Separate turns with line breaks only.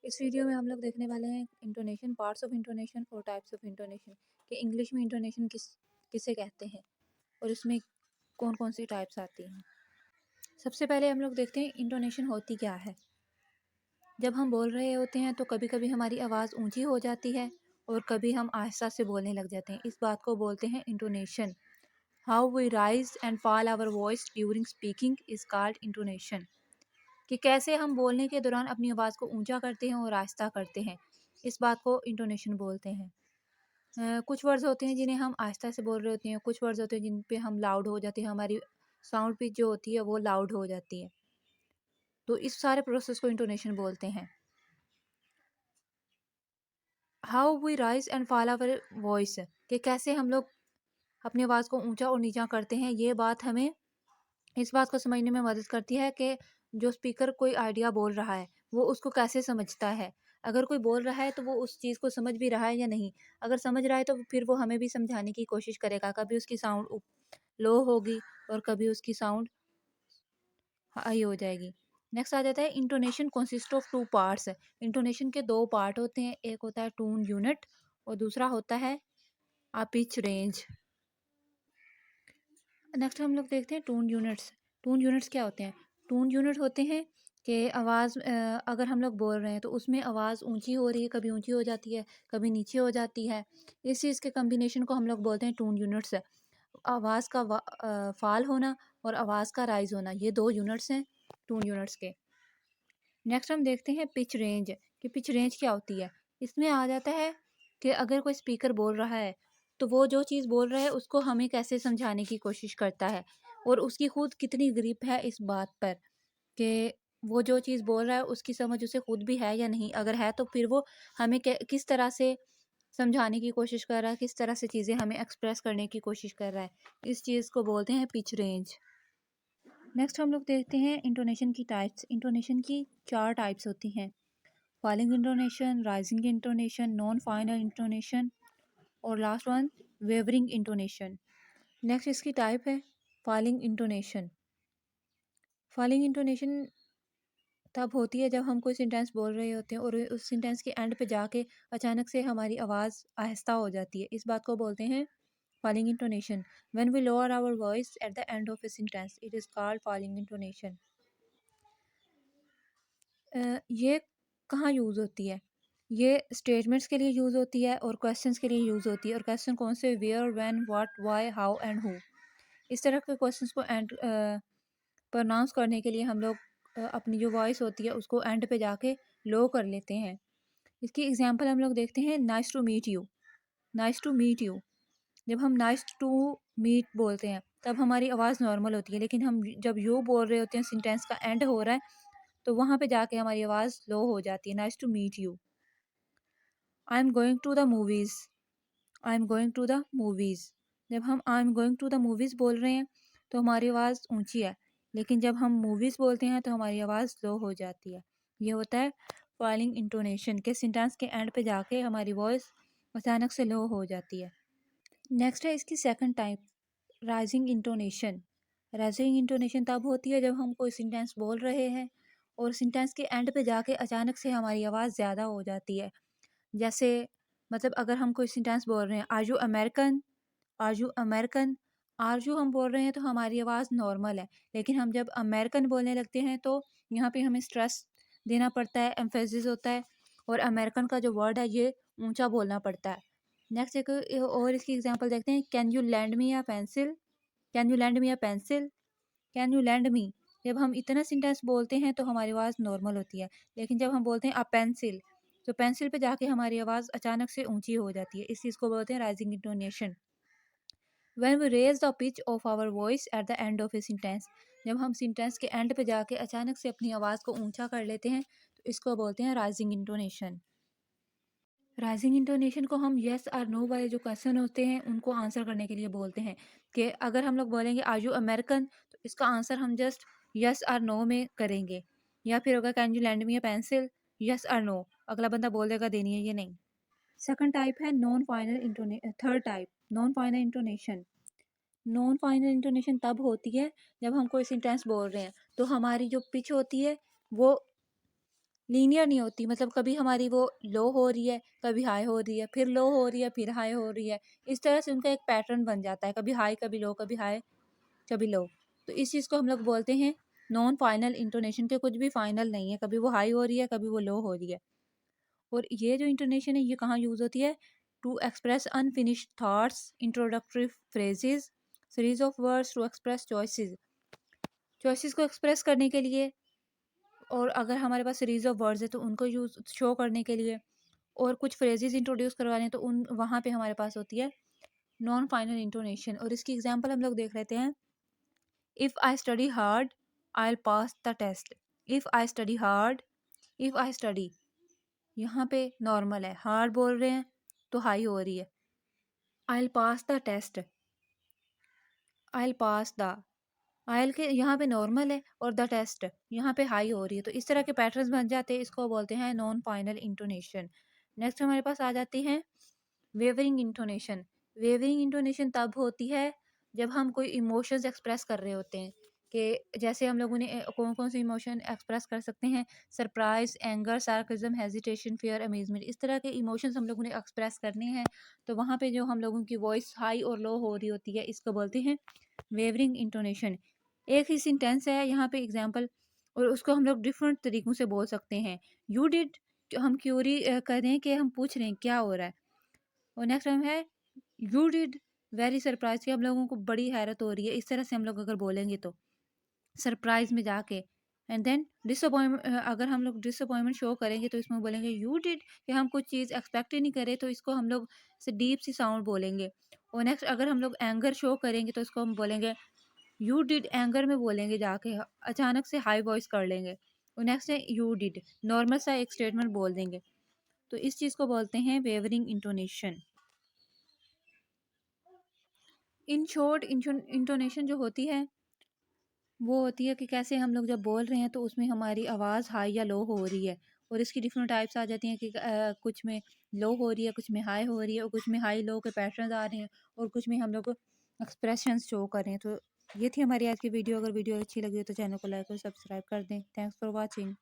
इस वीडियो में हम लोग देखने वाले हैं इंटोनेशन, पार्ट्स ऑफ इंटोनेशन और टाइप्स ऑफ इंटोनेशन कि इंग्लिश में इंटोनेशन किसे कहते हैं और इसमें कौन कौन सी टाइप्स आती हैं। सबसे पहले हम लोग देखते हैं इंटोनेशन होती क्या है। जब हम बोल रहे होते हैं तो कभी कभी हमारी आवाज़ ऊंची हो जाती है और कभी हम आहिस्ता से बोलने लग जाते हैं। इस बात को बोलते हैं intonation. How we rise and fall our voice during speaking is called intonation. कि कैसे हम बोलने के दौरान अपनी आवाज़ को ऊंचा करते हैं और आहिस्ता करते हैं, इस बात को इंटोनेशन बोलते हैं। कुछ वर्ड्स होते हैं जिन्हें हम आहिस्ता से बोल रहे होते हैं, कुछ वर्ड्स होते हैं जिन पे हम लाउड हो जाते हैं, हमारी साउंड पिच जो होती है वो लाउड हो जाती है। तो इस सारे प्रोसेस को इंटोनेशन बोलते हैं। How we rise and fall our voice, कि कैसे हम लोग अपनी आवाज़ को ऊंचा और नीचा करते हैं, ये बात हमें इस बात को समझने में मदद करती है कि जो स्पीकर कोई आइडिया बोल रहा है वो उसको कैसे समझता है। अगर कोई बोल रहा है तो वो उस चीज़ को समझ भी रहा है या नहीं। अगर समझ रहा है तो फिर वो हमें भी समझाने की कोशिश करेगा। कभी उसकी साउंड लो होगी और कभी उसकी साउंड हाई हो जाएगी। नेक्स्ट आ जाता है intonation consist of two parts. Intonation के दो पार्ट होते हैं, एक होता है टोन यूनिट और दूसरा होता है पिच रेंज। नेक्स्ट हम लोग देखते हैं टोन यूनिट्स। टोन यूनिट्स क्या होते हैं? टोन यूनिट होते हैं कि आवाज़ अगर हम लोग बोल रहे हैं तो उसमें आवाज़ ऊंची हो रही है, कभी ऊंची हो जाती है, कभी नीचे हो जाती है। इस चीज़ के कम्बिनेशन को हम लोग बोलते हैं टोन यूनिट्स। आवाज़ का फाल होना और आवाज़ का राइज होना, ये दो यूनिट्स हैं टोन यूनिट्स के। नेक्स्ट हम देखते हैं पिच रेंज कि पिच रेंज क्या होती है। इसमें आ जाता है कि अगर कोई स्पीकर बोल रहा है तो वो जो चीज़ बोल रहा है उसको हमें कैसे समझाने की कोशिश करता है और उसकी खुद कितनी ग्रिप है इस बात पर कि वो जो चीज़ बोल रहा है उसकी समझ उसे खुद भी है या नहीं। अगर है तो फिर वो हमें किस तरह से समझाने की कोशिश कर रहा है, किस तरह से चीज़ें हमें एक्सप्रेस करने की कोशिश कर रहा है। इस चीज़ को बोलते हैं पिच रेंज। नेक्स्ट हम लोग देखते हैं इंटोनेशन की टाइप्स। इंटोनेशन की 4 टाइप्स होती हैं: falling intonation, rising intonation, non final intonation और last one wavering intonation. Next इसकी टाइप है फॉलिंग इंटोनेशन। फॉलिंग इंटोनेशन तब होती है जब हम कोई सेंटेंस बोल रहे होते हैं और उस सेंटेंस के एंड पे जाके अचानक से हमारी आवाज़ आहिस्ता हो जाती है। इस बात को बोलते हैं falling intonation. When we lower our voice at the end of a sentence it is called falling intonation. ये कहाँ यूज़ होती है? ये स्टेटमेंट्स के लिए यूज़ होती है और क्वेश्चंस के लिए यूज़ होती है। और क्वेश्चन कौन से? Where, when, what, why, how and who. इस तरह के क्वेश्चंस को प्रोनाउंस करने के लिए हम लोग अपनी जो वॉइस होती है उसको एंड पे जाके लो कर लेते हैं। इसकी एग्जांपल हम लोग देखते हैं nice to meet you. Nice to meet you, जब हम नाइस टू मीट बोलते हैं तब हमारी आवाज़ नॉर्मल होती है, लेकिन हम जब यू बोल रहे होते हैं, सेंटेंस का एंड हो रहा है, तो वहाँ पे जाके हमारी आवाज़ लो हो जाती है। Nice to meet you. I am going to the movies. I am going to the movies, जब हम I am going to the movies बोल रहे हैं तो हमारी आवाज़ ऊंची है, लेकिन जब हम मूवीज़ बोलते हैं तो हमारी आवाज़ लो हो जाती है। ये होता है फॉलिंग इंटोनेशन के सेंटेंस के एंड पे जाके हमारी वॉइस अचानक से लो हो जाती है। नेक्स्ट है इसकी second type, rising intonation. Rising intonation तब होती है जब हम कोई सेंटेंस बोल रहे हैं और सेंटेंस के एंड पे जाके अचानक से हमारी आवाज़ ज़्यादा हो जाती है। जैसे मतलब अगर हम कोई सेंटेंस बोल रहे हैं are you American, are you American, are you हम बोल रहे हैं तो हमारी आवाज़ नॉर्मल है, लेकिन हम जब अमेरिकन बोलने लगते हैं तो यहाँ पे हमें स्ट्रेस देना पड़ता है, एम्फेसिस होता है और अमेरिकन का जो वर्ड है ये ऊंचा बोलना पड़ता है। नेक्स्ट एक और इसकी एग्जांपल देखते हैं। Can you lend me a pencil, can you lend me a pencil, can you lend me. जब हम इतना सेंटेंस बोलते हैं तो हमारी आवाज़ नॉर्मल होती है, लेकिन जब हम बोलते हैं अ पेंसिल तो पेंसिल पे जाके हमारी आवाज़ अचानक से ऊंची हो जाती है। इस चीज़ को बोलते हैं rising intonation. When we raise the pitch of our voice at the end of a sentence, जब हम सेंटेंस के एंड पे जाके अचानक से अपनी आवाज़ को ऊंचा कर लेते हैं तो इसको बोलते हैं राइजिंग इंटोनेशन। राइजिंग इंटोनेशन को हम येस और नो वाले जो क्वेश्चन होते हैं उनको आंसर करने के लिए बोलते हैं। कि अगर हम लोग बोलेंगे आर यू अमेरिकन तो इसका आंसर हम जस्ट यस और नो में करेंगे, या फिर होगा can you lend me a pencil, yes और नो, अगला बंदा बोल देगा देनी है ये नहीं। सेकंड टाइप है non final intonation. Third type non final intonation. Non final intonation तब होती है जब हम कोई सेंटेंस बोल रहे हैं तो हमारी जो पिच होती है वो लीनियर नहीं होती, मतलब कभी हमारी वो लो हो रही है, कभी हाई हो रही है, फिर लो हो रही है, फिर हाई हो रही है। इस तरह से उनका एक पैटर्न बन जाता है, कभी हाई कभी लो, कभी हाई कभी लो। तो इस चीज़ को हम लोग बोलते हैं नॉन फाइनल इंटोनेशन, के कुछ भी फाइनल नहीं है, कभी वो हाई हो रही है, कभी वो लो हो रही है। और ये जो इंटोनेशन है ये कहाँ यूज़ होती है? To express unfinished thoughts, introductory phrases, series of words to express choices. Choices को एक्सप्रेस करने के लिए, और अगर हमारे पास सीरीज ऑफ वर्ड्स है तो उनको यूज शो करने के लिए, और कुछ फ्रेजेस इंट्रोड्यूस करवाने तो उन वहाँ पे हमारे पास होती है नॉन फाइनल इंटोनेशन। और इसकी एग्जांपल हम लोग देख लेते हैं। If I study hard I will pass the test. If I study hard, if I study, यहाँ पे नॉर्मल है, हार्ड बोल रहे हैं तो हाई हो रही है। I will pass the test, I will pass the, I'll के यहाँ पे नॉर्मल है और द टेस्ट यहाँ पे हाई हो रही है। तो इस तरह के पैटर्न्स बन जाते हैं, इसको बोलते हैं नॉन फाइनल इंटोनेशन। नेक्स्ट हमारे पास आ जाती हैं वेवरिंग इंटोनेशन। वेवरिंग इंटोनेशन तब होती है जब हम कोई इमोशंस एक्सप्रेस कर रहे होते हैं, कि जैसे हम लोगों ने कौन कौन से इमोशन एक्सप्रेस कर सकते हैं? Surprise, anger, सार्कज्म, hesitation, fear, amazement. इस तरह के इमोशंस हम लोगों ने एक्सप्रेस करने हैं, तो वहाँ पे जो हम लोगों की वॉइस हाई और लो हो रही होती है, इसको बोलते हैं वेवरिंग इंटोनेशन। एक ही सेंटेंस है यहाँ पे एग्जांपल, और उसको हम लोग डिफरेंट तरीकों से बोल सकते हैं। यू डिड, हम क्यूरी कर रहे हैं कि हम पूछ रहे हैं क्या हो रहा है। और नेक्स्ट टाइम है यू डिड वेरी सरप्राइज, कि हम लोगों को बड़ी हैरत हो रही है। इस तरह से हम लोग अगर बोलेंगे तो सरप्राइज में जाके। एंड देन डिसअपॉइंटमेंट, अगर हम लोग डिसअपॉइंटमेंट शो करेंगे तो इसमें बोलेंगे यू डिड, कि हम कुछ चीज़ एक्सपेक्ट ही नहीं करें, तो इसको हम लोग से डीप सी साउंड बोलेंगे। और नेक्स्ट अगर हम लोग एंगर शो करेंगे तो इसको हम बोलेंगे यू डिड, एंगर में बोलेंगे जाके, अचानक से हाई वॉइस कर लेंगे। और नेक्स्ट है यू डिड, नॉर्मल सा एक स्टेटमेंट बोल देंगे। तो इस चीज़ को बोलते हैं wavering intonation. In short intonation जो होती है वो होती है कि कैसे हम लोग जब बोल रहे हैं तो उसमें हमारी आवाज़ हाई या लो हो रही है। और इसकी डिफरेंट टाइप्स आ जाती हैं कि कुछ में लो हो रही है, कुछ में हाई हो रही है, और कुछ में हाई लो के पैटर्न्स आ रहे हैं, और कुछ में हम लोग एक्सप्रेशंस शो कर रहे हैं। तो ये थी हमारी आज की वीडियो। अगर वीडियो अच्छी लगी हो तो चैनल को लाइक और सब्सक्राइब कर दें। Thanks for watching.